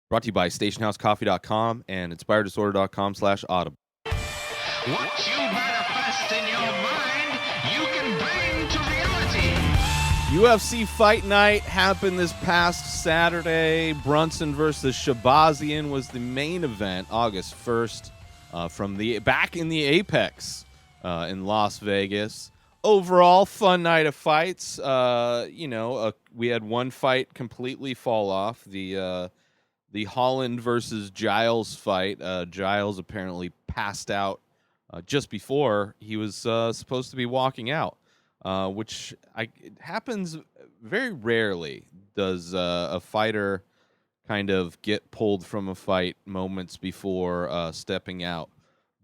Brought to you by stationhousecoffee.com and inspireddisorder.com/audible. What you manifest in your mind, you can bring to reality. UFC Fight Night happened this past Saturday. Brunson versus Shahbazyan was the main event, August 1st, from back in the APEX in Las Vegas. Overall, fun night of fights. We had one fight completely fall off. The Holland versus Giles fight. Giles apparently passed out just before he was supposed to be walking out, which it happens very rarely. Does a fighter kind of get pulled from a fight moments before stepping out?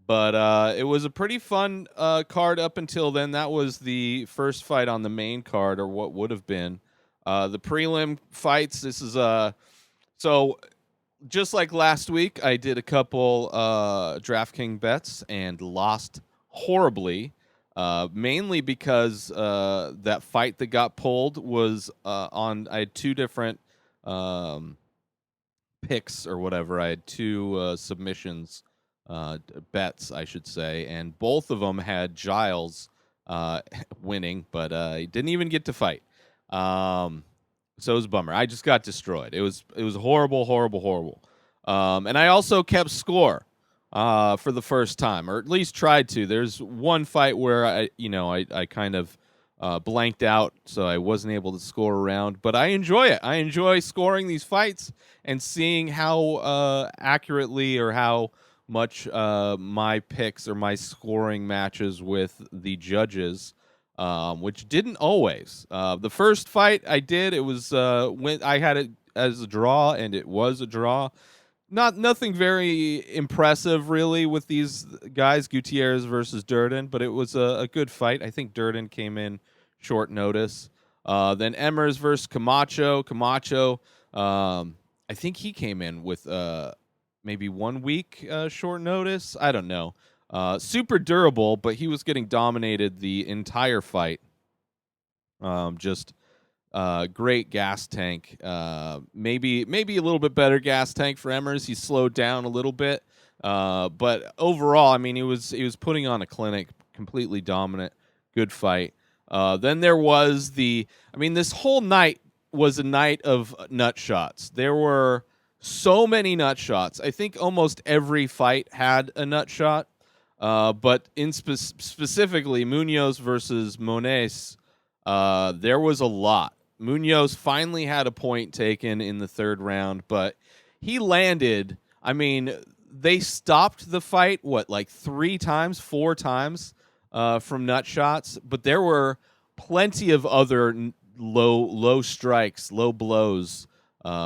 But it was a pretty fun card up until then. That was the first fight on the main card, or what would have been the prelim fights. This is so. Just like last week, I did a couple DraftKings bets and lost horribly, mainly because that fight that got pulled was on. I had two different picks or whatever. I had two submissions, bets, I should say, and both of them had Giles winning, but he didn't even get to fight. So it was a bummer. I just got destroyed. It was horrible, horrible, horrible. And I also kept score for the first time, or at least tried to. There's one fight where I kind of blanked out, so I wasn't able to score around. But I enjoy it. I enjoy scoring these fights and seeing how accurately or how much my picks or my scoring matches with the judges. Which didn't always. The first fight I did, it was when I had it as a draw, and it was a draw. Nothing very impressive really with these guys, Gutierrez versus Durden, but it was a good fight. I think Durden came in short notice. Then Emmers versus Camacho. Camacho, I think he came in with maybe 1 week short notice. I don't know. Super durable, but he was getting dominated the entire fight. Just great gas tank. Maybe a little bit better gas tank for Emmers. He slowed down a little bit, but overall, I mean, he was putting on a clinic. Completely dominant. Good fight. Then there was this whole night was a night of nut shots. There were so many nut shots. I think almost every fight had a nut shot. But in specifically Munoz versus Moniz, there was a lot. Munoz finally had a point taken in the third round, but he landed. I mean, they stopped the fight, like 4 times from nut shots, but there were plenty of other low strikes, low blows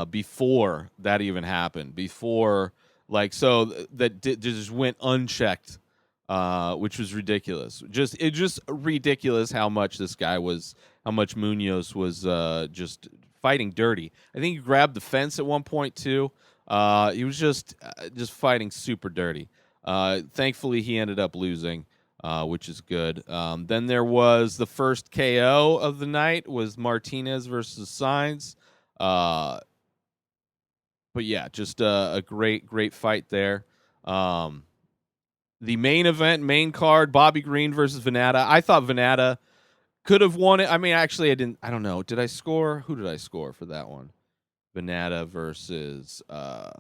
before that even happened. Before, that just went unchecked. Which was ridiculous. Just ridiculous how much Munoz was just fighting dirty. I think he grabbed the fence at one point too. He was just fighting super dirty. Thankfully, he ended up losing, which is good. Then there was the first KO of the night was Martinez versus Sainz. But yeah, just a great fight there. The main event, main card, Bobby Green versus Vannata. I thought Vannata could have won it. I mean, actually, I didn't. I don't know. Did I score? Who did I score for that one? Vannata versus. I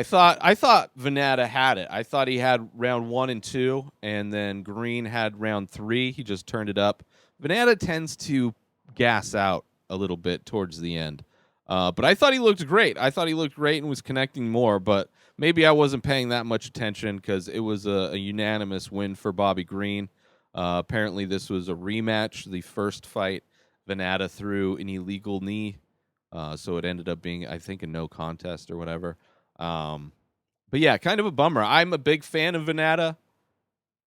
thought Vannata had it. I thought he had round 1 and 2, and then Green had round 3. He just turned it up. Vannata tends to gas out a little bit towards the end. But I thought he looked great. And was connecting more, but maybe I wasn't paying that much attention because it was a unanimous win for Bobby Green. Apparently, this was a rematch. The first fight, Vannata threw an illegal knee, so it ended up being, I think, a no contest or whatever. But yeah, kind of a bummer. I'm a big fan of Vannata.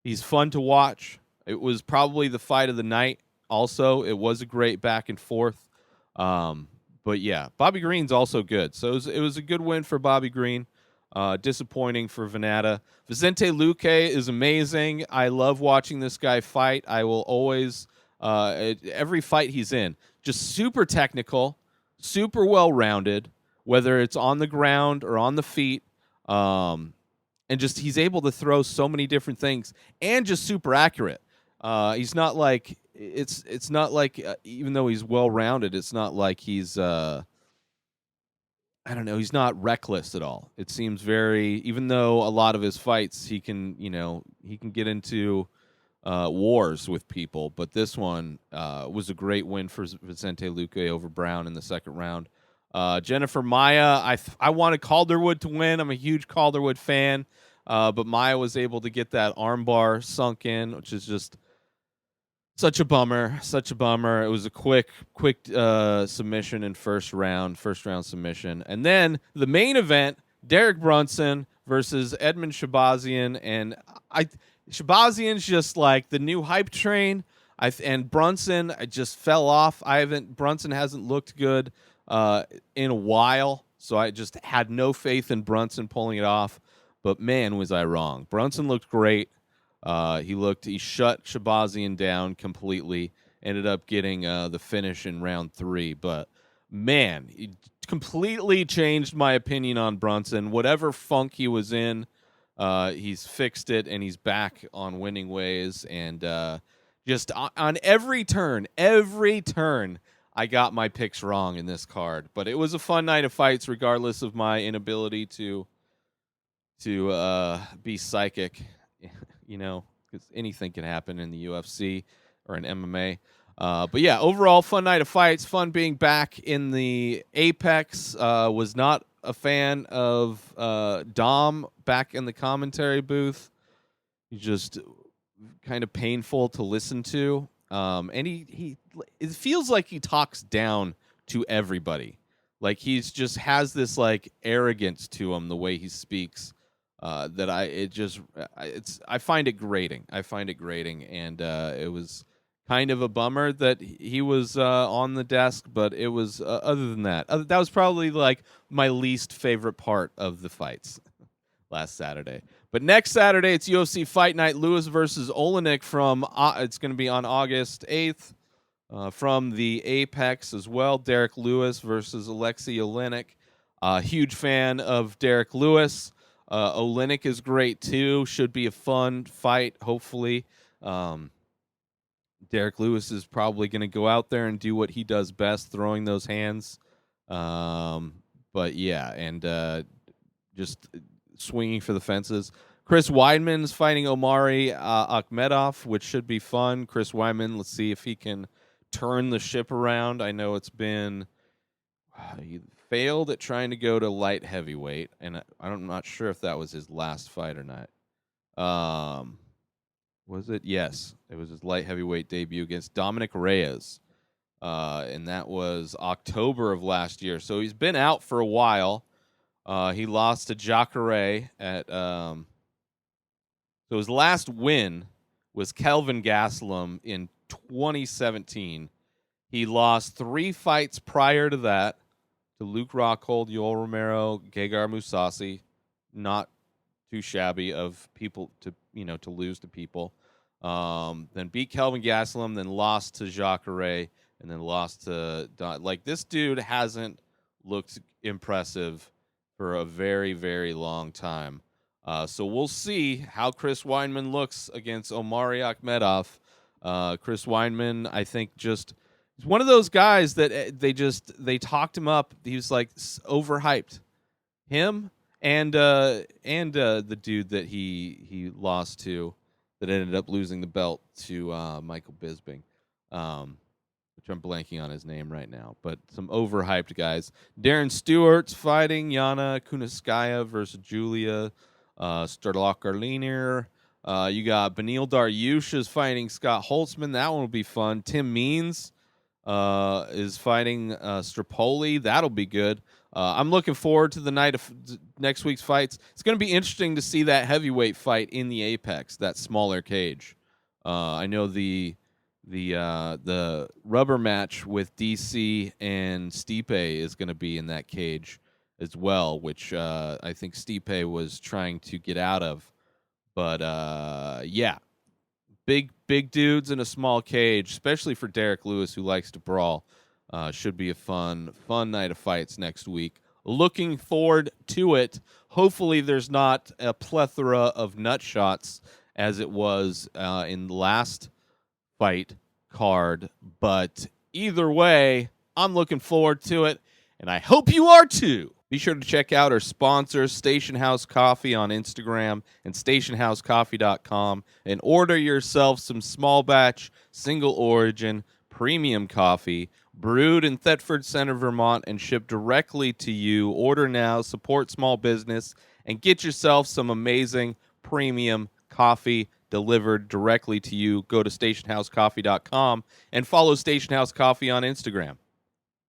He's fun to watch. It was probably the fight of the night. Also, it was a great back and forth. But yeah, Bobby Green's also good. So it was a good win for Bobby Green. Disappointing for Vannata. Vicente Luque is amazing. I love watching this guy fight. I will always, every fight he's in, just super technical, super well-rounded, whether it's on the ground or on the feet. And just he's able to throw so many different things and just super accurate. He's not like it's not like even though he's well rounded, it's not like he's I don't know, he's not reckless at all. It seems very, even though a lot of his fights he can get into wars with people, but this one was a great win for Vicente Luque over Brown in the second round. Jennifer Maia, I wanted Calderwood to win. I'm a huge Calderwood fan, but Maia was able to get that armbar sunk in, which is just such a bummer. Such a bummer. It was a quick submission in first round submission, and then the main event: Derek Brunson versus Edmund Shahbazyan, and Shahbazyan's just like the new hype train. And Brunson, I just fell off. Brunson hasn't looked good in a while, so I just had no faith in Brunson pulling it off. But man, was I wrong. Brunson looked great. He shut Shahbazyan down completely. Ended up getting the finish in round 3. But man, he completely changed my opinion on Brunson. Whatever funk he was in, he's fixed it, and he's back on winning ways. And just on every turn, I got my picks wrong in this card. But it was a fun night of fights, regardless of my inability to be psychic. Because anything can happen in the UFC or in MMA. But yeah, overall, fun night of fights. Fun being back in the Apex. Was not a fan of Dom back in the commentary booth. He's just kind of painful to listen to. And it feels like he talks down to everybody. Like he's just has this like arrogance to him, the way he speaks. That I find it grating. And it was kind of a bummer that he was on the desk, but it was other than that, that was probably like my least favorite part of the fights last Saturday. But next Saturday, it's UFC Fight Night, Lewis versus Oleinik it's going to be on August 8th from the Apex as well. Derek Lewis versus Alexei Oleinik. Huge fan of Derek Lewis. Oleinik is great too. Should be a fun fight, hopefully. Derek Lewis is probably going to go out there and do what he does best, throwing those hands. But yeah, and just swinging for the fences. Chris Weidman's fighting Omari Akhmedov, which should be fun. Chris Weidman, let's see if he can turn the ship around. I know it's been... he failed at trying to go to light heavyweight, and I'm not sure if that was his last fight or not. Was it? Yes, it was his light heavyweight debut against Dominic Reyes, and that was October of last year. So he's been out for a while. He lost to Jacare at. So his last win was Kelvin Gastelum in 2017. He lost 3 fights prior to that. To Luke Rockhold, Yoel Romero, Gegard Mousasi, not too shabby of people to lose to people. Then beat Kelvin Gastelum, then lost to Jacare, and then lost to like this dude hasn't looked impressive for a very, very long time. So we'll see how Chris Weidman looks against Omari Akhmedov. Chris Weidman, I think, just. He's one of those guys that they talked him up. He was like overhyped. Him and the dude that he lost to, that ended up losing the belt to Michael Bisping, which I'm blanking on his name right now. But some overhyped guys. Darren Stewart's fighting Yana Kunitskaya versus Julia Stradlacher-Liner. You got Beneil Dariush is fighting Scott Holtzman. That one will be fun. Tim Means is fighting Strapoli. That'll be good. I'm looking forward to the night of next week's fights. It's going to be interesting to see that heavyweight fight in the Apex, that smaller cage. I know the rubber match with DC and Stipe is going to be in that cage as well, which I think Stipe was trying to get out of. But yeah. Big dudes in a small cage, especially for Derek Lewis, who likes to brawl. Should be a fun night of fights next week. Looking forward to it. Hopefully, there's not a plethora of nut shots as it was in the last fight card. But either way, I'm looking forward to it, and I hope you are too. Be sure to check out our sponsors, Station House Coffee on Instagram and stationhousecoffee.com, and order yourself some small batch, single origin, premium coffee brewed in Thetford Center, Vermont, and shipped directly to you. Order now, support small business, and get yourself some amazing premium coffee delivered directly to you. Go to stationhousecoffee.com and follow Station House Coffee on Instagram.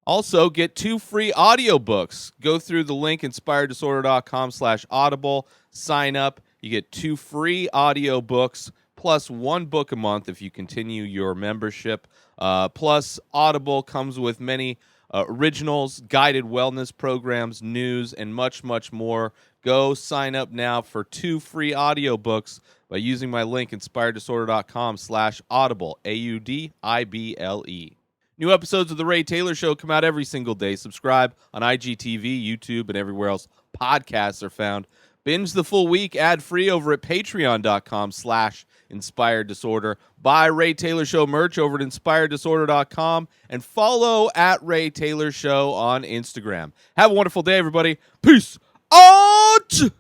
Also, get 2 free audiobooks. Go through the link inspireddisorder.com/audible. Sign up. You get 2 free audiobooks plus 1 book a month if you continue your membership. Plus, Audible comes with many originals, guided wellness programs, news, and much, much more. Go sign up now for 2 free audiobooks by using my link inspireddisorder.com/audible, AUDIBLE. New episodes of The Ray Taylor Show come out every single day. Subscribe on IGTV, YouTube, and everywhere else podcasts are found. Binge the full week ad-free over at patreon.com/inspireddisorder. Buy Ray Taylor Show merch over at inspireddisorder.com and follow at Ray Taylor Show on Instagram. Have a wonderful day, everybody. Peace out!